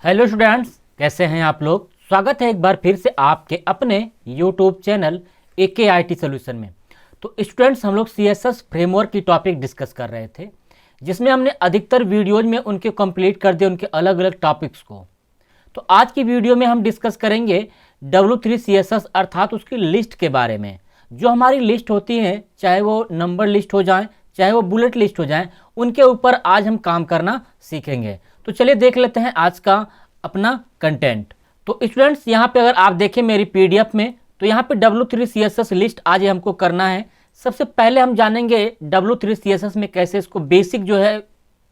Hello students, कैसे हैं आप लोग। स्वागत है एक बार फिर से आपके अपने यूट्यूब चैनल AKIT सॉल्यूशन में। तो स्टूडेंट्स, हम लोग CSS फ्रेमवर्क की टॉपिक डिस्कस कर रहे थे, जिसमें हमने अधिकतर वीडियोज में उनके कंप्लीट कर दिए उनके अलग अलग टॉपिक्स को। तो आज की वीडियो में हम डिस्कस करेंगे W3 CSS अर्थात उसकी लिस्ट के बारे में। जो हमारी लिस्ट होती है, चाहे वो नंबर लिस्ट हो जाए चाहे वो बुलेट लिस्ट हो जाए, उनके ऊपर आज हम काम करना सीखेंगे। तो चलिए देख लेते हैं आज का अपना कंटेंट। तो स्टूडेंट्स, यहाँ पे अगर आप देखें मेरी PDF में, तो यहाँ पे W3 CSS लिस्ट आज ये हमको करना है। सबसे पहले हम जानेंगे W3 CSS में कैसे इसको बेसिक जो है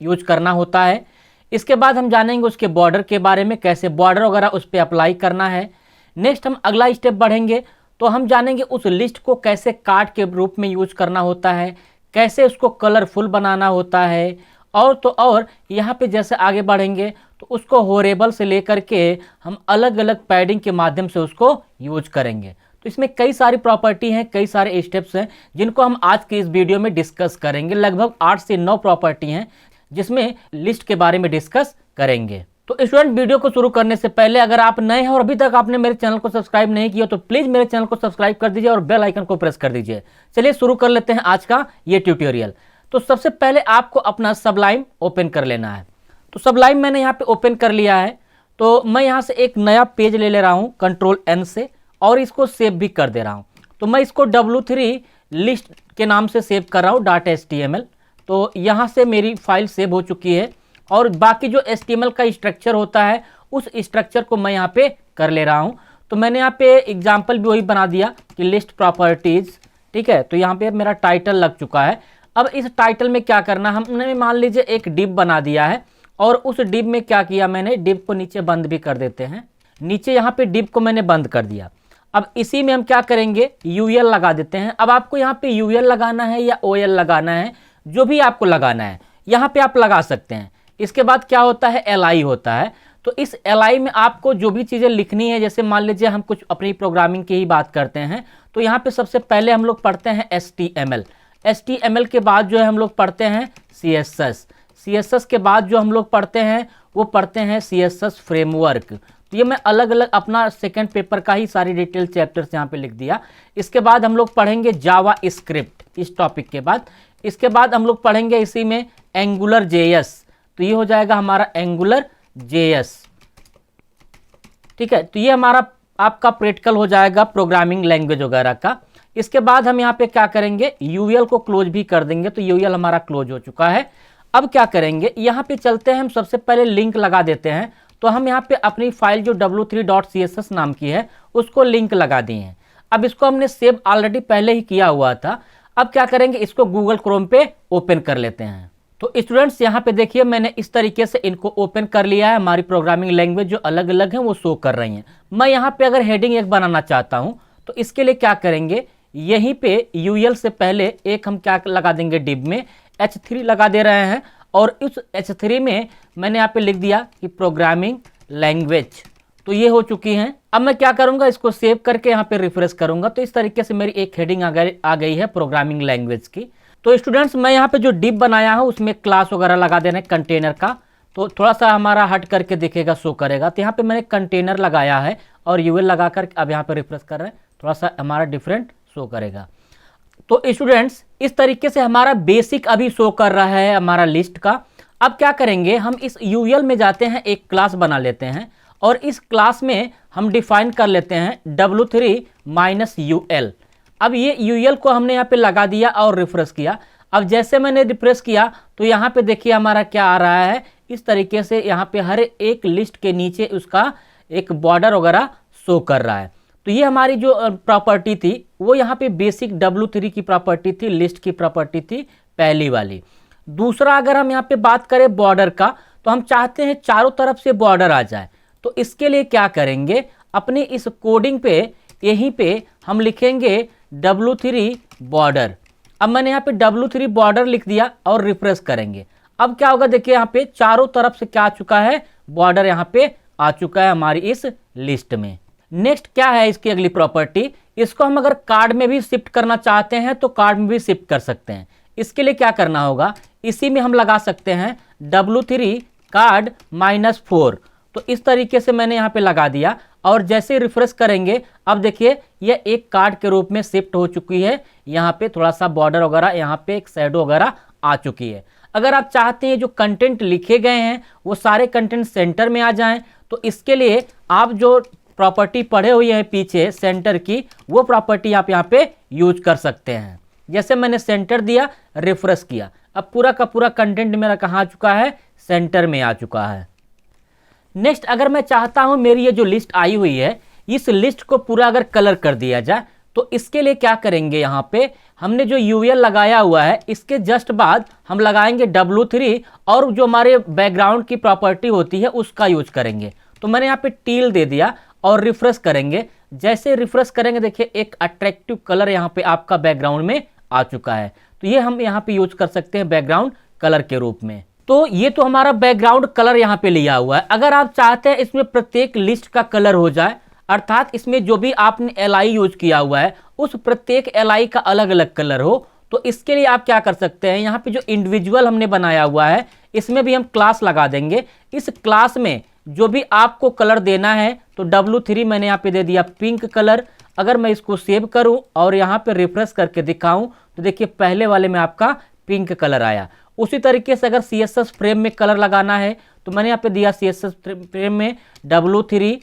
यूज करना होता है। इसके बाद हम जानेंगे उसके बॉर्डर के बारे में, कैसे बॉर्डर वगैरह उस पर अप्लाई करना है। नेक्स्ट हम अगला स्टेप बढ़ेंगे तो हम जानेंगे उस लिस्ट को कैसे कार्ड के रूप में यूज करना होता है, कैसे उसको कलरफुल बनाना होता है, और तो और यहाँ पे जैसे आगे बढ़ेंगे तो उसको होरेबल से लेकर के हम अलग अलग पैडिंग के माध्यम से उसको यूज करेंगे। तो इसमें कई सारी प्रॉपर्टी हैं, कई सारे स्टेप्स हैं जिनको हम आज के इस वीडियो में डिस्कस करेंगे। लगभग 8 से 9 प्रॉपर्टी हैं जिसमें लिस्ट के बारे में डिस्कस करेंगे। तो स्टूडेंट, वीडियो को शुरू करने से पहले अगर आप नए हैं और अभी तक आपने मेरे चैनल को सब्सक्राइब नहीं किया तो प्लीज़ मेरे चैनल को सब्सक्राइब कर दीजिए और बेल आइकन को प्रेस कर दीजिए। चलिए शुरू कर लेते हैं आज का ये ट्यूटोरियल। तो सबसे पहले आपको अपना सबलाइम ओपन कर लेना है। तो सबलाइम मैंने यहाँ पे ओपन कर लिया है। तो मैं यहाँ से एक नया पेज ले रहा हूँ Ctrl+N से, और इसको सेव भी कर दे रहा हूँ। तो मैं इसको W3 लिस्ट के नाम से सेव कर रहा हूँ .html। तो यहाँ से मेरी फाइल सेव हो चुकी है और बाकी जो HTML का स्ट्रक्चर होता है उस स्ट्रक्चर को मैं यहाँ पे कर ले रहा हूँ। तो मैंने यहाँ पे एग्जाम्पल भी वही बना दिया कि लिस्ट प्रॉपर्टीज़, ठीक है। तो यहाँ पे मेरा टाइटल लग चुका है। अब इस टाइटल में क्या करना, हमने मान लीजिए एक डिव बना दिया है और उस डिव में क्या किया मैंने, डिव को नीचे बंद भी कर देते हैं। नीचे यहाँ पे डिव को मैंने बंद कर दिया। अब इसी में हम क्या करेंगे, UL लगा देते हैं। अब आपको यहाँ पे UL लगाना है या OL लगाना है, जो भी आपको लगाना है यहाँ पे आप लगा सकते हैं। इसके बाद क्या होता है, LI होता है। तो इस LI में आपको जो भी चीज़ें लिखनी है, जैसे मान लीजिए हम कुछ अपनी प्रोग्रामिंग की ही बात करते हैं, तो यहाँ पे सबसे पहले हम लोग पढ़ते हैं HTML के बाद जो है हम लोग पढ़ते हैं CSS के बाद जो हम लोग पढ़ते हैं वो पढ़ते हैं CSS फ्रेमवर्क। तो ये मैं अलग अलग अपना सेकंड पेपर का ही सारी डिटेल चैप्टर्स यहाँ पे लिख दिया। इसके बाद हम लोग पढ़ेंगे जावा स्क्रिप्ट इस टॉपिक के बाद। इसके बाद हम लोग पढ़ेंगे इसी में एंगुलर JS। तो ये हो जाएगा हमारा एंगुलर JS, ठीक है। तो ये हमारा आपका प्रैक्टिकल हो जाएगा प्रोग्रामिंग लैंग्वेज वगैरह का। इसके बाद हम यहाँ पे क्या करेंगे, UL को क्लोज भी कर देंगे। तो UL हमारा क्लोज हो चुका है। अब क्या करेंगे, यहाँ पे चलते हैं, हम सबसे पहले लिंक लगा देते हैं। तो हम यहाँ पे अपनी फाइल जो W3.CSS नाम की है उसको लिंक लगा दिए हैं। अब इसको हमने सेव ऑलरेडी पहले ही किया हुआ था। अब क्या करेंगे, इसको गूगल क्रोम पे ओपन कर लेते हैं। तो स्टूडेंट्स, यहाँ पे देखिए मैंने इस तरीके से इनको ओपन कर लिया है। हमारी प्रोग्रामिंग लैंग्वेज जो अलग अलग हैं वो शो कर रही हैं। मैं यहाँ पे अगर हेडिंग एक बनाना चाहता हूँ तो इसके लिए क्या करेंगे, यहीं पे UL से पहले एक हम क्या लगा देंगे, डिव में H3 लगा दे रहे हैं। और इस H3 में मैंने यहाँ पे लिख दिया कि प्रोग्रामिंग लैंग्वेज। तो ये हो चुकी हैं। अब मैं क्या करूँगा, इसको सेव करके यहाँ पे रिफ्रेश करूँगा। तो इस तरीके से मेरी एक हेडिंग आ गई है प्रोग्रामिंग लैंग्वेज की। तो स्टूडेंट्स, मैं यहाँ पे जो डिव बनाया हूँ उसमें क्लास वगैरह लगा देना है कंटेनर का। तो थोड़ा सा हमारा हट करके दिखेगा, शो करेगा। तो यहाँ पे मैंने कंटेनर लगाया है और UL लगा कर अब यहाँ पे रिफ्रेश कर रहे हैं, थोड़ा सा हमारा डिफरेंट शो करेगा। तो स्टूडेंट्स, इस तरीके से हमारा बेसिक अभी शो कर रहा है हमारा लिस्ट का। अब क्या करेंगे, हम इस UL में जाते हैं, एक क्लास बना लेते हैं और इस क्लास में हम डिफाइन कर लेते हैं W3-UL। अब ये UL को हमने यहाँ पे लगा दिया और रिफ्रेश किया। अब जैसे मैंने रिफ्रेश किया तो यहाँ पे देखिए हमारा क्या आ रहा है, इस तरीके से यहाँ पे हर एक लिस्ट के नीचे उसका एक बॉर्डर वगैरह शो कर रहा है। तो ये हमारी जो प्रॉपर्टी थी वो यहाँ पे बेसिक W3 की प्रॉपर्टी थी, लिस्ट की प्रॉपर्टी थी पहली वाली। दूसरा, अगर हम यहाँ पे बात करें बॉर्डर का, तो हम चाहते हैं चारों तरफ से बॉर्डर आ जाए। तो इसके लिए क्या करेंगे, अपनी इस कोडिंग पे यहीं पे हम लिखेंगे W3 बॉर्डर। अब मैंने यहाँ पे W3 बॉर्डर लिख दिया और रिफ्रेश करेंगे। अब क्या होगा, देखिए यहाँ पे चारों तरफ से क्या आ चुका है, बॉर्डर यहाँ पे आ चुका है हमारी इस लिस्ट में। नेक्स्ट क्या है इसकी अगली प्रॉपर्टी, इसको हम अगर कार्ड में भी शिफ्ट करना चाहते हैं तो कार्ड में भी शिफ्ट कर सकते हैं। इसके लिए क्या करना होगा, इसी में हम लगा सकते हैं W3 कार्ड -4। तो इस तरीके से मैंने यहाँ पे लगा दिया और जैसे रिफ्रेश करेंगे अब देखिए यह एक कार्ड के रूप में शिफ्ट हो चुकी है। यहाँ पे थोड़ा सा बॉर्डर वगैरह, यहाँ पे एक शैडो वगैरह आ चुकी है। अगर आप चाहते हैं जो कंटेंट लिखे गए हैं वो सारे कंटेंट सेंटर में आ जाएं, तो इसके लिए आप जो प्रॉपर्टी पढ़े हुए हैं पीछे सेंटर की, वो प्रॉपर्टी आप यहाँ पे यूज कर सकते हैं। जैसे मैंने सेंटर दिया, रिफ्रेश किया, अब पूरा का पूरा कंटेंट मेरा कहाँ आ चुका है, सेंटर में आ चुका है। नेक्स्ट, अगर मैं चाहता हूं मेरी ये जो लिस्ट आई हुई है इस लिस्ट को पूरा अगर कलर कर दिया जाए, तो इसके लिए क्या करेंगे, यहाँ पे हमने जो यूएल लगाया हुआ है इसके जस्ट बाद हम लगाएंगे W3 और जो हमारे बैकग्राउंड की प्रॉपर्टी होती है उसका यूज करेंगे। तो मैंने यहाँ पे टील दे दिया और रिफ्रेश करेंगे। जैसे रिफ्रेश करेंगे देखिए एक अट्रैक्टिव कलर यहाँ पे आपका बैकग्राउंड में आ चुका है। तो ये हम यहाँ पे यूज कर सकते हैं बैकग्राउंड कलर के रूप में। तो ये तो हमारा बैकग्राउंड कलर यहाँ पे लिया हुआ है। अगर आप चाहते हैं इसमें प्रत्येक लिस्ट का कलर हो जाए, अर्थात इसमें जो भी आपने LI यूज किया हुआ है उस प्रत्येक LI का अलग अलग कलर हो, तो इसके लिए आप क्या कर सकते हैं, यहाँ पे जो इंडिविजुअल हमने बनाया हुआ है इसमें भी हम क्लास लगा देंगे। इस क्लास में जो भी आपको कलर देना है, तो W3 मैंने यहाँ पे दे दिया पिंक कलर। अगर मैं इसको सेव करूं और यहाँ पे रिफ्रेश करके दिखाऊं तो देखिए पहले वाले में आपका पिंक कलर आया। उसी तरीके से अगर CSS फ्रेम में कलर लगाना है तो मैंने यहाँ पे दिया CSS फ्रेम में W3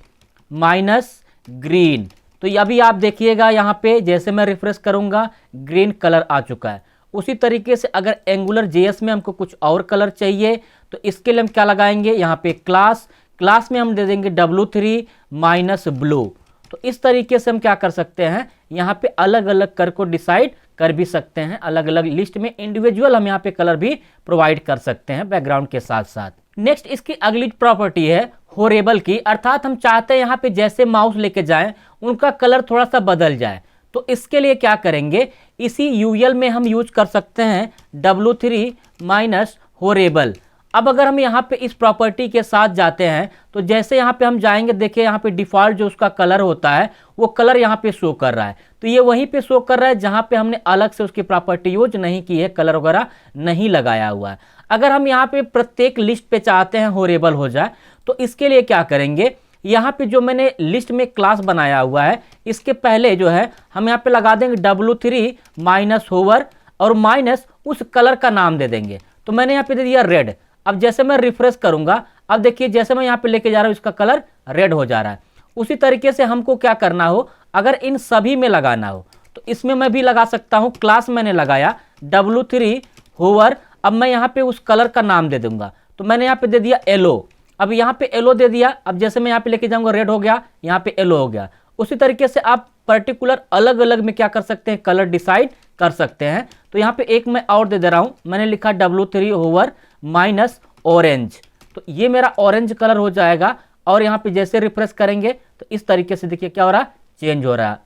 माइनस ग्रीन। तो अभी आप देखिएगा यहाँ पे जैसे मैं रिफ्रेश करूँगा ग्रीन कलर आ चुका है। उसी तरीके से अगर एंगुलर JS में हमको कुछ और कलर चाहिए तो इसके लिए हम क्या लगाएंगे, यहाँ पे क्लास में हम दे देंगे W3 माइनस ब्लू। तो इस तरीके से हम क्या कर सकते हैं, यहाँ पे अलग अलग कलर को डिसाइड कर भी सकते हैं। अलग अलग लिस्ट में इंडिविजुअल हम यहाँ पे कलर भी प्रोवाइड कर सकते हैं बैकग्राउंड के साथ साथ। नेक्स्ट, इसकी अगली प्रॉपर्टी है होरेबल की, अर्थात हम चाहते हैं यहाँ पे जैसे माउस लेके जाएं उनका कलर थोड़ा सा बदल जाए। तो इसके लिए क्या करेंगे, इसी यूएल में हम यूज कर सकते हैं W3 माइनस होरेबल। अब अगर हम यहाँ पे इस प्रॉपर्टी के साथ जाते हैं तो जैसे यहाँ पे हम जाएंगे, देखिए यहाँ पे डिफ़ॉल्ट जो उसका कलर होता है वो कलर यहाँ पे शो कर रहा है। तो ये वहीं पे शो कर रहा है जहाँ पे हमने अलग से उसकी प्रॉपर्टी यूज नहीं की है, कलर वगैरह नहीं लगाया हुआ है। अगर हम यहाँ पे प्रत्येक लिस्ट पे चाहते हैं होरेबल हो जाए, तो इसके लिए क्या करेंगे, यहाँ पे जो मैंने लिस्ट में क्लास बनाया हुआ है इसके पहले जो है हम यहाँ पे लगा देंगे W3 माइनस होवर और माइनस उस कलर का नाम दे देंगे। तो मैंने यहाँ पे दे दिया रेड। अब जैसे मैं रिफ्रेश करूंगा, अब देखिए जैसे मैं यहाँ पे लेके जा रहा हूँ इसका कलर रेड हो जा रहा है। उसी तरीके से हमको क्या करना हो, अगर इन सभी में लगाना हो तो इसमें मैं भी लगा सकता हूँ। क्लास मैंने लगाया W3 होवर, अब मैं यहाँ पे उस कलर का नाम दे दूंगा। तो मैंने यहाँ पे दे दिया येलो। अब यहाँ पे येलो दे दिया। अब जैसे मैं यहाँ पे लेके जाऊंगा रेड हो गया, यहाँ पे येलो हो गया। उसी तरीके से आप पर्टिकुलर अलग अलग में क्या कर सकते हैं, कलर डिसाइड कर सकते हैं। तो यहाँ पे एक मैं और दे दे रहा हूँ, मैंने लिखा W3 होवर माइनस ऑरेंज। तो ये मेरा ऑरेंज कलर हो जाएगा और यहाँ पे जैसे रिफ्रेश करेंगे तो इस तरीके से देखिए क्या हो रहा है, चेंज हो रहा है।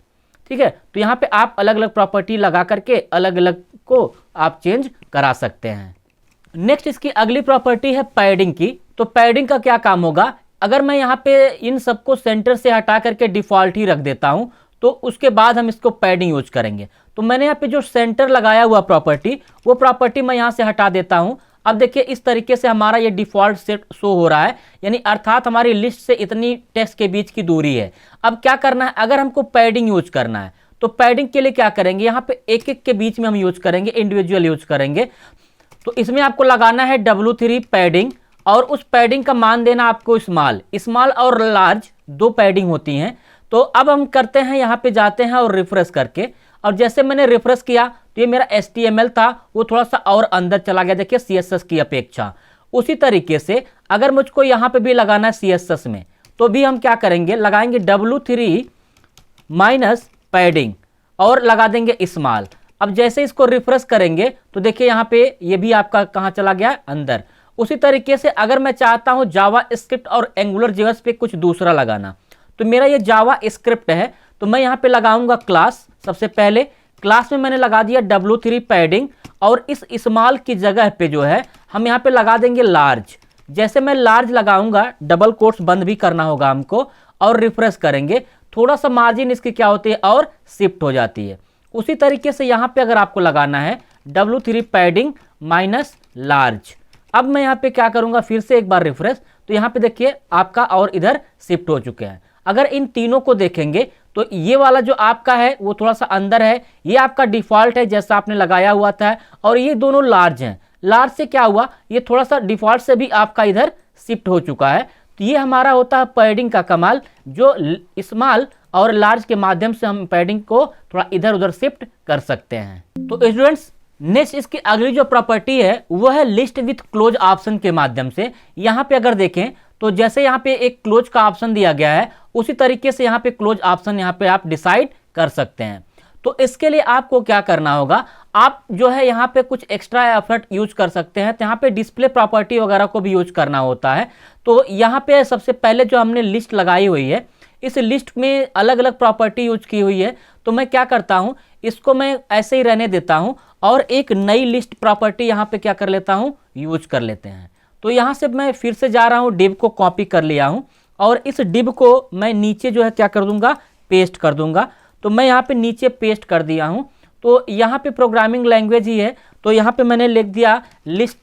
ठीक है, तो यहाँ पे आप अलग अलग प्रॉपर्टी लगा करके अलग अलग को आप चेंज करा सकते हैं। नेक्स्ट, इसकी अगली प्रॉपर्टी है पैडिंग की। तो पैडिंग का क्या काम होगा, अगर मैं यहाँ पे इन सबको सेंटर से हटा करके डिफॉल्ट ही रख देता हूँ तो उसके बाद हम इसको पैडिंग यूज करेंगे। तो मैंने यहाँ पे जो सेंटर लगाया हुआ प्रॉपर्टी, वो प्रॉपर्टी मैं यहाँ से हटा देता हूँ। अब देखिए इस तरीके से हमारा ये डिफॉल्ट सेट शो हो रहा है, यानी अर्थात हमारी लिस्ट से इतनी टेक्स्ट के बीच की दूरी है। अब क्या करना है, अगर हमको पैडिंग यूज करना है तो पैडिंग के लिए क्या करेंगे, यहाँ पे एक एक के बीच में हम यूज करेंगे, इंडिविजुअल यूज करेंगे। तो इसमें आपको लगाना है W3 पैडिंग और उस पैडिंग का मान देना आपको स्मॉल और लार्ज, दो पैडिंग होती हैं। तो अब हम करते हैं, यहाँ पे जाते हैं और रिफ्रेश करके, और जैसे मैंने रिफ्रेश किया तो ये मेरा HTML था वो थोड़ा सा और अंदर चला गया, देखिए CSS की अपेक्षा। उसी तरीके से अगर मुझको यहाँ पे भी लगाना है CSS में, तो भी हम क्या करेंगे, लगाएंगे W3 माइनस पैडिंग और लगा देंगे स्मॉल। अब जैसे इसको रिफ्रेश करेंगे तो देखिए यहाँ पे ये भी आपका कहाँ चला गया, अंदर। उसी तरीके से अगर मैं चाहता हूँ जावा स्क्रिप्ट और एंगुलर JS पे कुछ दूसरा लगाना, तो मेरा ये जावा स्क्रिप्ट है, तो मैं यहाँ पे लगाऊंगा क्लास। सबसे पहले क्लास में मैंने लगा दिया W3 पैडिंग और इस स्मॉल की जगह पे जो है हम यहाँ पे लगा देंगे लार्ज। जैसे मैं लार्ज लगाऊंगा, डबल कोट्स बंद भी करना होगा हमको, और रिफ्रेश करेंगे, थोड़ा सा मार्जिन इसकी क्या होती है और शिफ्ट हो जाती है। उसी तरीके से यहाँ पे अगर आपको लगाना है W3 पैडिंग माइनस लार्ज। अब मैं यहाँ पे क्या करूँगा, फिर से एक बार रिफ्रेश, तो यहाँ पे देखिए आपका और इधर शिफ्ट हो चुके हैं। अगर इन तीनों को देखेंगे तो ये वाला जो आपका है वो थोड़ा सा अंदर है, ये आपका डिफॉल्ट है जैसा आपने लगाया हुआ था, और ये दोनों लार्ज हैं। लार्ज से क्या हुआ, ये थोड़ा सा डिफॉल्ट से भी आपका इधर शिफ्ट हो चुका है। तो ये हमारा होता है पैडिंग का कमाल, जो स्मॉल और लार्ज के माध्यम से हम पैडिंग को थोड़ा इधर उधर शिफ्ट कर सकते हैं। तो स्टूडेंट्स नेक्स्ट इसकी अगली जो प्रॉपर्टी है वो है लिस्ट विथ क्लोज ऑप्शन के माध्यम से। यहाँ पे अगर देखें तो जैसे यहाँ पे एक क्लोज का ऑप्शन दिया गया है, उसी तरीके से यहाँ पे क्लोज ऑप्शन यहाँ पे आप डिसाइड कर सकते हैं। तो इसके लिए आपको क्या करना होगा, आप जो है यहाँ पे कुछ एक्स्ट्रा एफर्ट यूज कर सकते हैं। तो यहाँ पे डिस्प्ले प्रॉपर्टी वगैरह को भी यूज करना होता है। तो यहाँ पे सबसे पहले जो हमने लिस्ट लगाई हुई है, इस लिस्ट में अलग अलग प्रॉपर्टी यूज की हुई है। तो मैं क्या करता हूँ, इसको मैं ऐसे ही रहने देता हूँ और एक नई लिस्ट प्रॉपर्टी यहाँ पे क्या कर लेता हूँ, यूज कर लेते हैं। तो यहाँ से मैं फिर से जा रहा हूँ, डिव को कॉपी कर लिया हूँ और इस डिव को मैं नीचे जो है क्या कर दूंगा, पेस्ट कर दूंगा। तो मैं यहाँ पे नीचे पेस्ट कर दिया हूँ। तो यहाँ पे प्रोग्रामिंग लैंग्वेज ही है, तो यहाँ पे मैंने लिख दिया लिस्ट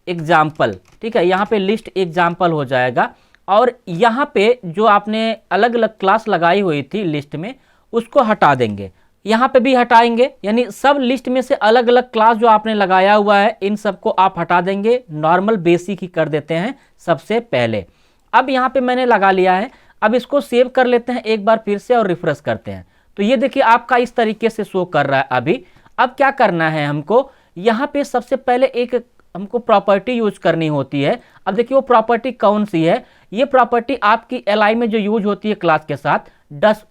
एग्जाम्पल। ठीक है, यहाँ पे लिस्ट एग्जाम्पल हो जाएगा। और यहाँ पे जो आपने अलग अलग क्लास लगाई हुई थी लिस्ट में, उसको हटा देंगे। यहाँ पे भी हटाएंगे, यानी सब लिस्ट में से अलग अलग क्लास जो आपने लगाया हुआ है इन सबको आप हटा देंगे। नॉर्मल बेसिक ही कर देते हैं सबसे पहले। अब यहाँ पे मैंने लगा लिया है। अब इसको सेव कर लेते हैं एक बार फिर से और रिफ्रेश करते हैं। तो ये देखिए आपका इस तरीके से शो कर रहा है अभी। अब क्या करना है हमको, यहाँ पे सबसे पहले एक हमको प्रॉपर्टी यूज करनी होती है। अब देखिए वो प्रॉपर्टी कौन सी है, ये प्रॉपर्टी आपकी एलआई में जो यूज होती है क्लास के साथ,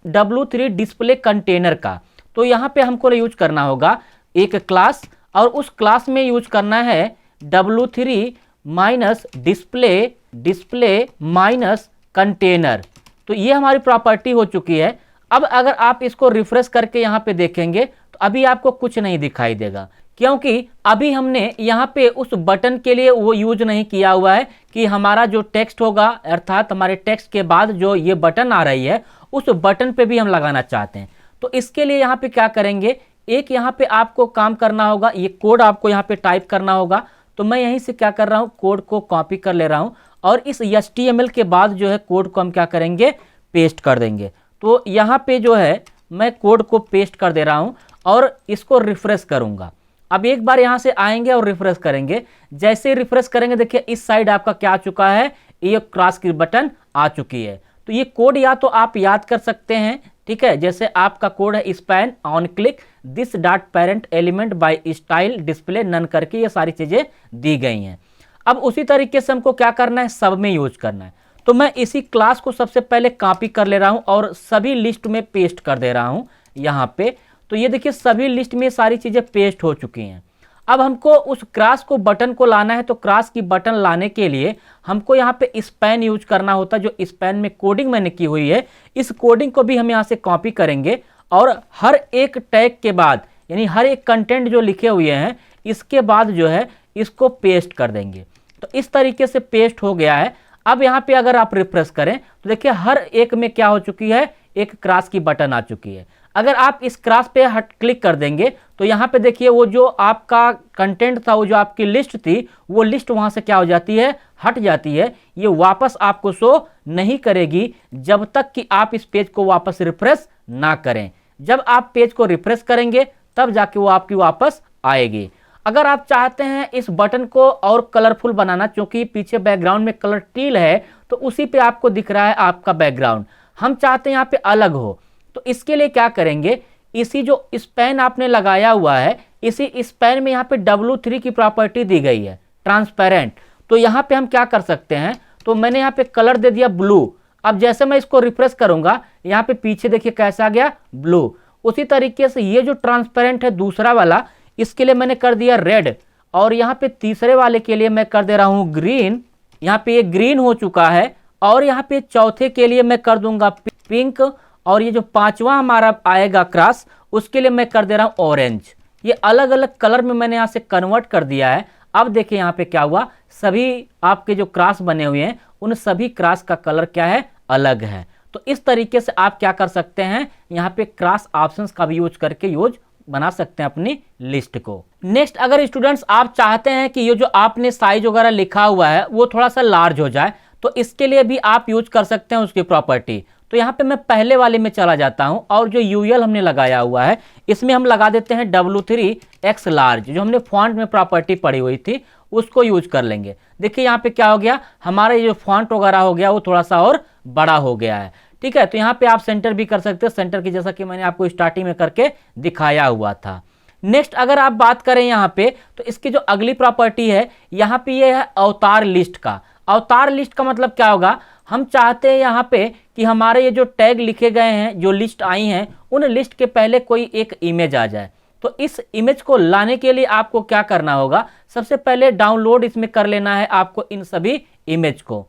W3 डिस्प्ले कंटेनर का। तो यहाँ पे हमको यूज करना होगा एक क्लास, और उस क्लास में यूज करना है W3 minus display minus container. तो ये हमारी प्रॉपर्टी हो चुकी है। अब अगर आप इसको रिफ्रेश करके यहाँ पे देखेंगे तो अभी आपको कुछ नहीं दिखाई देगा, क्योंकि अभी हमने यहाँ पे उस बटन के लिए वो यूज नहीं किया हुआ है कि हमारा जो टेक्स्ट होगा, अर्थात हमारे टेक्स्ट के बाद जो ये बटन आ रही है उस बटन पे भी हम लगाना चाहते हैं। तो इसके लिए यहाँ पे क्या करेंगे, एक यहाँ पे आपको काम करना होगा, ये कोड आपको यहाँ पे टाइप करना होगा। तो मैं यहीं से क्या कर रहा हूँ, कोड को कॉपी कर ले रहा हूँ और इस HTML के बाद जो है कोड को हम क्या करेंगे, पेस्ट कर देंगे। तो यहाँ पे जो है मैं कोड को पेस्ट कर दे रहा हूँ और इसको रिफ्रेश करूँगा। अब एक बार यहाँ से आएंगे और रिफ्रेश करेंगे। जैसे रिफ्रेश करेंगे देखिए इस साइड आपका क्या आ चुका है, ये क्रॉस की बटन आ चुकी है। तो ये कोड या तो आप याद कर सकते हैं, ठीक है, जैसे आपका कोड है span on click this dot parent element by style display none करके ये सारी चीजें दी गई हैं। अब उसी तरीके से हमको क्या करना है, सब में यूज करना है। तो मैं इसी क्लास को सबसे पहले कॉपी कर ले रहा हूं और सभी लिस्ट में पेस्ट कर दे रहा हूं यहाँ पे। तो ये देखिए सभी लिस्ट में सारी चीजें पेस्ट हो चुकी हैं। अब हमको उस क्रॉस को बटन को लाना है। तो क्रॉस की बटन लाने के लिए हमको यहाँ पे स्पैन यूज करना होता है, जो स्पैन में कोडिंग मैंने की हुई है। इस कोडिंग को भी हम यहाँ से कॉपी करेंगे और हर एक टैग के बाद, यानी हर एक कंटेंट जो लिखे हुए हैं इसके बाद जो है इसको पेस्ट कर देंगे। तो इस तरीके से पेस्ट हो गया है। अब यहाँ पे अगर आप रिफ्रेश करें तो देखिए हर एक में क्या हो चुकी है, एक क्रॉस की बटन आ चुकी है। अगर आप इस क्रॉस पे क्लिक कर देंगे तो यहाँ पे देखिए वो जो आपका कंटेंट था, वो जो आपकी लिस्ट थी, वो लिस्ट वहां से क्या हो जाती है, हट जाती है। ये वापस आपको शो नहीं करेगी जब तक कि आप इस पेज को वापस रिफ्रेश ना करें। जब आप पेज को रिफ्रेश करेंगे तब जाके वो आपकी वापस आएगी। अगर आप चाहते हैं इस बटन को और कलरफुल बनाना, क्योंकि पीछे बैकग्राउंड में कलर टील है तो उसी पे आपको दिख रहा है आपका बैकग्राउंड, हम चाहते हैं यहाँ पे अलग हो। तो इसके लिए क्या करेंगे, इसी जो स्पैन आपने लगाया हुआ है, इसी स्पैन में यहाँ पे W3 की प्रॉपर्टी दी गई है ट्रांसपेरेंट। तो यहाँ पे हम क्या कर सकते हैं, तो मैंने यहाँ पे कलर दे दिया ब्लू। अब जैसे मैं इसको रिफ्रेश करूंगा, यहाँ पे पीछे देखिए कैसा आ गया, ब्लू। उसी तरीके से ये जो ट्रांसपेरेंट है दूसरा वाला, इसके लिए मैंने कर दिया रेड, और यहाँ पे तीसरे वाले के लिए मैं कर दे रहा हूँ ग्रीन। यहाँ पे ये ग्रीन हो चुका है। और यहाँ पे चौथे के लिए मैं कर दूंगा पिंक, और ये जो पांचवा हमारा आएगा क्रॉस, उसके लिए मैं कर दे रहा हूँ ऑरेंज। ये अलग अलग कलर में मैंने यहाँ से कन्वर्ट कर दिया है। अब देखिए यहाँ पे क्या हुआ, सभी आपके जो क्रॉस बने हुए हैं उन सभी क्रॉस का कलर क्या है, अलग है। तो इस तरीके से आप क्या कर सकते हैं, यहाँ पे क्रॉस ऑप्शंस का भी यूज करके यूज बना सकते हैं अपनी लिस्ट को। नेक्स्ट, अगर स्टूडेंट्स आप चाहते हैं कि ये जो आपने साइज वगैरह लिखा हुआ है वो थोड़ा सा लार्ज हो जाए, तो इसके लिए भी आप यूज कर सकते हैं उसकी प्रॉपर्टी। तो यहाँ पे मैं पहले वाले में चला जाता हूँ और जो यूएल हमने लगाया हुआ है इसमें हम लगा देते हैं W3X लार्ज, जो हमने फॉन्ट में प्रॉपर्टी पड़ी हुई थी उसको यूज कर लेंगे। देखिए यहाँ पे क्या हो गया, हमारा ये जो फॉन्ट वगैरह हो गया वो थोड़ा सा और बड़ा हो गया है। ठीक है, तो यहाँ पे आप सेंटर भी कर सकते हो, सेंटर की जैसा कि मैंने आपको स्टार्टिंग में करके दिखाया हुआ था। नेक्स्ट अगर आप बात करें यहाँ पे, तो इसकी जो अगली प्रॉपर्टी है यहाँ पे ये है अवतार लिस्ट का। अवतार लिस्ट का मतलब क्या होगा, हम चाहते हैं यहाँ पे कि हमारे ये जो टैग लिखे गए हैं, जो लिस्ट आई हैं, उन लिस्ट के पहले कोई एक इमेज आ जाए। तो इस इमेज को लाने के लिए आपको क्या करना होगा, सबसे पहले डाउनलोड इसमें कर लेना है आपको इन सभी इमेज को।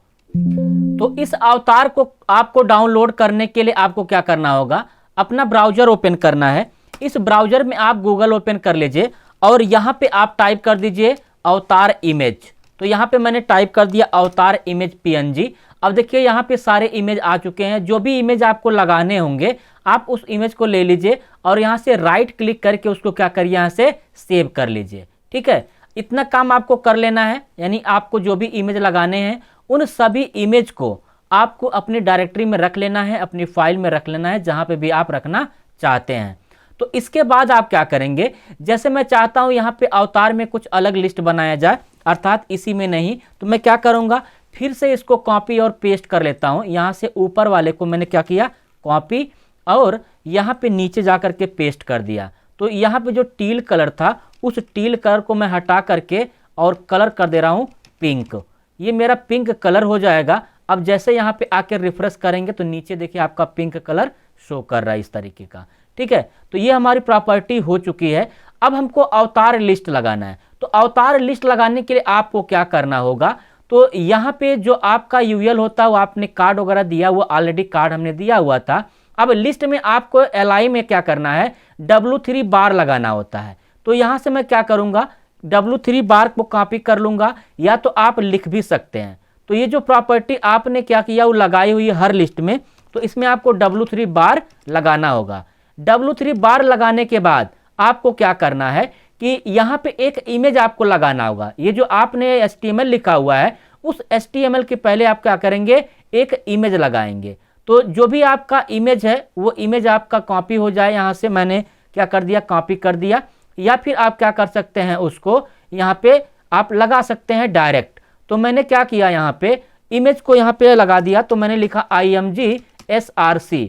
तो इस अवतार को आपको डाउनलोड करने के लिए आपको क्या करना होगा, अपना ब्राउजर ओपन करना है। इस ब्राउजर में आप गूगल ओपन कर लीजिए और यहाँ पे आप टाइप कर दीजिए अवतार इमेज। तो यहाँ पे मैंने टाइप कर दिया अवतार इमेज PNG। अब देखिए यहाँ पे सारे इमेज आ चुके हैं। जो भी इमेज आपको लगाने होंगे आप उस इमेज को ले लीजिए और यहाँ से राइट क्लिक करके उसको क्या करिए, यहाँ से सेव कर लीजिए। ठीक है, इतना काम आपको कर लेना है। यानी आपको जो भी इमेज लगाने हैं उन सभी इमेज को आपको अपनी डायरेक्टरी में रख लेना है, अपनी फाइल में रख लेना है, जहाँ पे भी आप रखना चाहते हैं। तो इसके बाद आप क्या करेंगे, जैसे मैं चाहता हूँ यहाँ पे अवतार में कुछ अलग लिस्ट बनाया जाए, अर्थात इसी में नहीं, तो मैं क्या करूँगा, फिर से इसको कॉपी और पेस्ट कर लेता हूँ। यहाँ से ऊपर वाले को मैंने क्या किया, कॉपी, और यहाँ पे नीचे जा करके पेस्ट कर दिया। तो यहाँ पे जो टील कलर था उस टील कलर को मैं हटा करके और कलर कर दे रहा हूँ पिंक। ये मेरा पिंक कलर हो जाएगा। अब जैसे यहाँ पे आके रिफ्रेश करेंगे तो नीचे देखिए आपका पिंक कलर शो कर रहा है इस तरीके का। ठीक है, तो ये हमारी प्रॉपर्टी हो चुकी है। अब हमको अवतार लिस्ट लगाना है। तो अवतार लिस्ट लगाने के लिए आपको क्या करना होगा, तो यहाँ पे जो आपका यूएल होता है वो आपने कार्ड वगैरह दिया, वो ऑलरेडी कार्ड हमने दिया हुआ था। अब लिस्ट में आपको LI में क्या करना है, W3 बार लगाना होता है। तो यहाँ से मैं क्या करूँगा, W3 बार को कॉपी कर लूँगा, या तो आप लिख भी सकते हैं। तो ये जो प्रॉपर्टी आपने क्या किया वो लगाई हुई है हर लिस्ट में, तो इसमें आपको W3 बार लगाना होगा। W3 बार लगाने के बाद आपको क्या करना है कि यहाँ पे एक इमेज आपको लगाना होगा। ये जो आपने HTML लिखा हुआ है उस HTML के पहले आप क्या करेंगे, एक इमेज लगाएंगे। तो जो भी आपका इमेज है वो इमेज आपका कॉपी हो जाए। यहाँ से मैंने क्या कर दिया, कॉपी कर दिया, या फिर आप क्या कर सकते हैं, उसको यहाँ पे आप लगा सकते हैं डायरेक्ट। तो मैंने क्या किया, यहाँ पे इमेज को यहाँ पे लगा दिया। तो मैंने लिखा IMG SRC।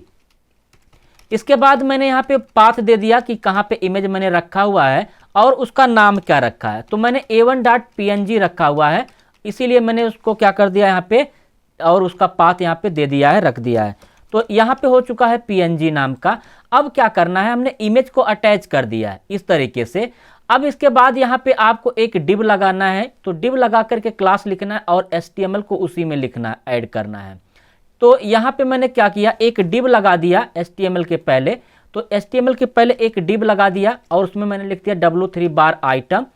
इसके बाद मैंने यहाँ पे पाथ दे दिया कि कहाँ पे इमेज मैंने रखा हुआ है और उसका नाम क्या रखा है। तो मैंने A1.PNG रखा हुआ है, इसीलिए मैंने उसको क्या कर दिया यहाँ पे, और उसका पाथ यहाँ पे दे दिया है, रख दिया है। तो यहाँ पे हो चुका है PNG नाम का। अब क्या करना है, हमने इमेज को अटैच कर दिया है इस तरीके से। अब इसके बाद यहाँ पे आपको एक डिव लगाना है। तो डिव लगा करके क्लास लिखना है और HTML को उसी में लिखना, ऐड करना है। तो यहाँ पे मैंने क्या किया, एक डिव लगा दिया HTML के पहले। तो HTML के पहले एक डिव लगा दिया और उसमें मैंने लिख दिया W3 बार आइटम।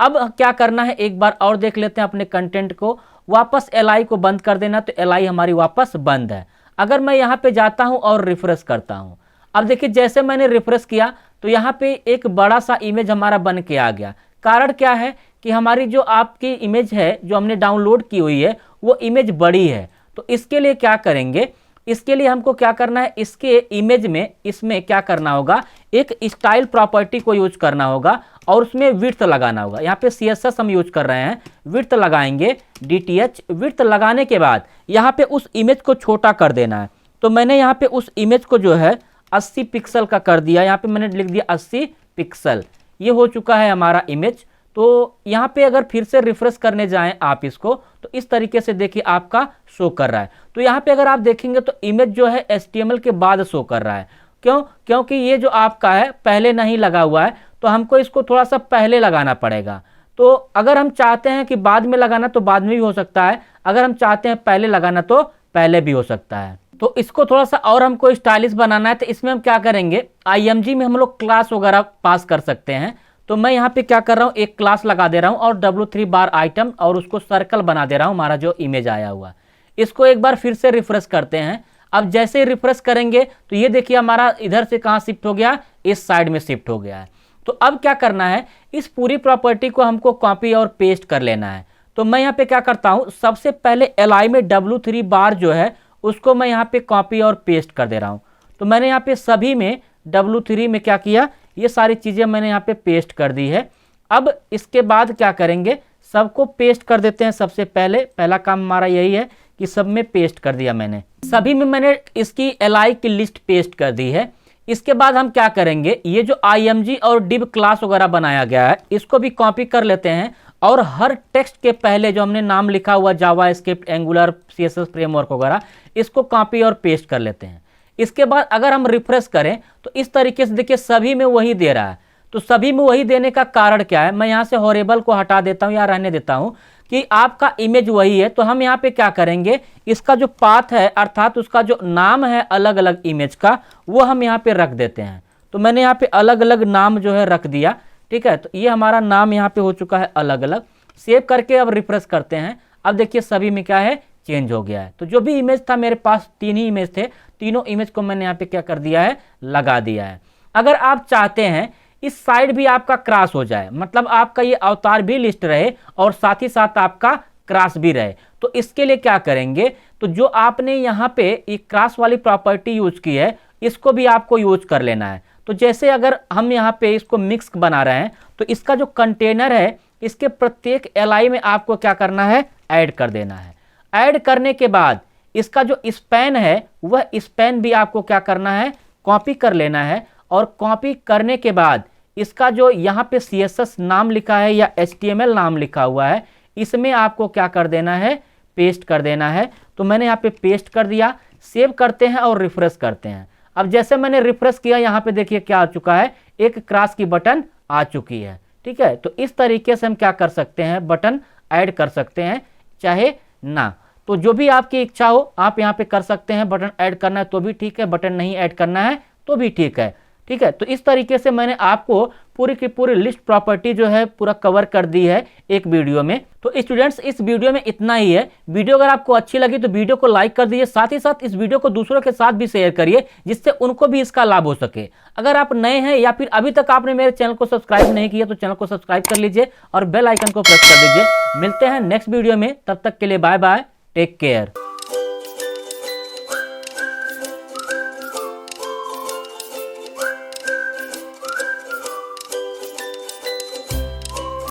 अब क्या करना है, एक बार और देख लेते हैं अपने कंटेंट को। वापस LI को बंद कर देना। तो LI हमारी वापस बंद है। अगर मैं यहाँ पे जाता हूँ और रिफ्रेश करता हूँ, अब देखिए जैसे मैंने रिफ्रेश किया तो यहाँ पे एक बड़ा सा इमेज हमारा बन के आ गया। कारण क्या है कि हमारी जो आपकी इमेज है जो हमने डाउनलोड की हुई है वो इमेज बड़ी है। तो इसके लिए क्या करेंगे, इसके लिए हमको क्या करना है, इसके इमेज में इसमें क्या करना होगा, एक स्टाइल प्रॉपर्टी को यूज करना होगा और उसमें विड्थ लगाना होगा। यहाँ पे CSS हम यूज कर रहे हैं, विड्थ लगाएंगे DTH। विड्थ लगाने के बाद यहाँ पे उस इमेज को छोटा कर देना है। तो मैंने यहाँ पे उस इमेज को जो है 80 पिक्सल का कर दिया। यहाँ पे मैंने लिख दिया 80 पिक्सल। ये हो चुका है हमारा इमेज। तो यहाँ पे अगर फिर से रिफ्रेश करने जाएं आप इसको, तो इस तरीके से देखिए आपका शो कर रहा है। तो यहाँ पे अगर आप देखेंगे तो इमेज जो है HTML के बाद शो कर रहा है। क्यों? क्योंकि ये जो आपका है पहले नहीं लगा हुआ है, तो हमको इसको थोड़ा सा पहले लगाना पड़ेगा। तो अगर हम चाहते हैं कि बाद में लगाना तो बाद में भी हो सकता है, अगर हम चाहते हैं पहले लगाना तो पहले भी हो सकता है। तो इसको थोड़ा सा और हमको स्टाइलिश बनाना है, तो इसमें हम क्या करेंगे, IMG में हम लोग क्लास वगैरह पास कर सकते हैं। तो मैं यहाँ पे क्या कर रहा हूँ, एक क्लास लगा दे रहा हूँ और W3 बार आइटम और उसको सर्कल बना दे रहा हूँ, हमारा जो इमेज आया हुआ। इसको एक बार फिर से रिफ्रेश करते हैं। अब जैसे ही रिफ्रेश करेंगे तो ये देखिए हमारा इधर से कहाँ शिफ्ट हो गया, इस साइड में शिफ्ट हो गया है। तो अब क्या करना है, इस पूरी प्रॉपर्टी को हमको कॉपी और पेस्ट कर लेना है। तो मैं यहाँ पे क्या करता हूँ, सबसे पहले LI में W3 बार जो है उसको मैं यहाँ पे कॉपी और पेस्ट कर दे रहा हूँ। तो मैंने यहाँ पे सभी में W3 में क्या किया, ये सारी चीज़ें मैंने यहाँ पे पेस्ट कर दी है। अब इसके बाद क्या करेंगे, सबको पेस्ट कर देते हैं। सबसे पहला काम हमारा यही है कि सब में पेस्ट कर दिया मैंने, सभी में मैंने इसकी LI की लिस्ट पेस्ट कर दी है। इसके बाद हम क्या करेंगे, ये जो IMG और div क्लास वगैरह बनाया गया है इसको भी कॉपी कर लेते हैं और हर टेक्स्ट के पहले जो हमने नाम लिखा हुआ जावा स्क्रिप्ट, एंगुलर, CSS फ्रेमवर्क वगैरह, इसको कॉपी और पेस्ट कर लेते हैं। इसके बाद अगर हम रिफ्रेश करें तो इस तरीके से देखिए सभी में वही दे रहा है। तो सभी में वही देने का कारण क्या है, मैं यहाँ से हॉरिबल को हटा देता हूँ या रहने देता हूँ कि आपका इमेज वही है। तो हम यहाँ पे क्या करेंगे, इसका जो पाथ है अर्थात उसका जो नाम है अलग अलग इमेज का, वो हम यहाँ पे रख देते हैं। तो मैंने यहाँ पे अलग अलग नाम जो है रख दिया, ठीक है। तो ये हमारा नाम यहाँ पे हो चुका है अलग अलग। सेव करके अब रिफ्रेश करते हैं। अब देखिए सभी में क्या है, चेंज हो गया है। तो जो भी इमेज था, मेरे पास 3 ही इमेज थे, तीनों इमेज को मैंने यहाँ पे क्या कर दिया है, लगा दिया है। अगर आप चाहते हैं इस साइड भी आपका क्रॉस हो जाए, मतलब आपका ये अवतार भी लिस्ट रहे और साथ ही साथ आपका क्रॉस भी रहे, तो इसके लिए क्या करेंगे, तो जो आपने यहाँ पे एक क्रॉस वाली प्रॉपर्टी यूज की है इसको भी आपको यूज कर लेना है। तो जैसे अगर हम यहाँ पे इसको मिक्स बना रहे हैं तो इसका जो कंटेनर है इसके प्रत्येक LI में आपको क्या करना है, ऐड कर देना है। ऐड करने के बाद इसका जो स्पैन है वह स्पैन भी आपको क्या करना है, कॉपी कर लेना है। और कॉपी करने के बाद इसका जो यहाँ पे CSS नाम लिखा है या HTML नाम लिखा हुआ है इसमें आपको क्या कर देना है, पेस्ट कर देना है। तो मैंने यहाँ पे पेस्ट कर दिया। सेव करते हैं और रिफ्रेश करते हैं। अब जैसे मैंने रिफ्रेश किया यहाँ पे देखिए क्या आ चुका है, एक क्रॉस की बटन आ चुकी है, ठीक है। तो इस तरीके से हम क्या कर सकते हैं, बटन ऐड कर सकते हैं चाहे ना। तो जो भी आपकी इच्छा हो आप यहाँ पे कर सकते हैं। बटन ऐड करना है तो भी ठीक है, बटन नहीं ऐड करना है तो भी ठीक है, ठीक है। तो इस तरीके से मैंने आपको पूरी की पूरी लिस्ट प्रॉपर्टी जो है पूरा कवर कर दी है एक वीडियो में। तो स्टूडेंट्स इस वीडियो में इतना ही है। वीडियो अगर आपको अच्छी लगी तो वीडियो को लाइक कर दीजिए, साथ ही साथ इस वीडियो को दूसरों के साथ भी शेयर करिए जिससे उनको भी इसका लाभ हो सके। अगर आप नए हैं या फिर अभी तक आपने मेरे चैनल को सब्सक्राइब नहीं किया तो चैनल को सब्सक्राइब कर लीजिए और बेल आइकन को प्रेस कर दीजिए। मिलते हैं नेक्स्ट वीडियो में, तब तक के लिए बाय बाय, टेक केयर।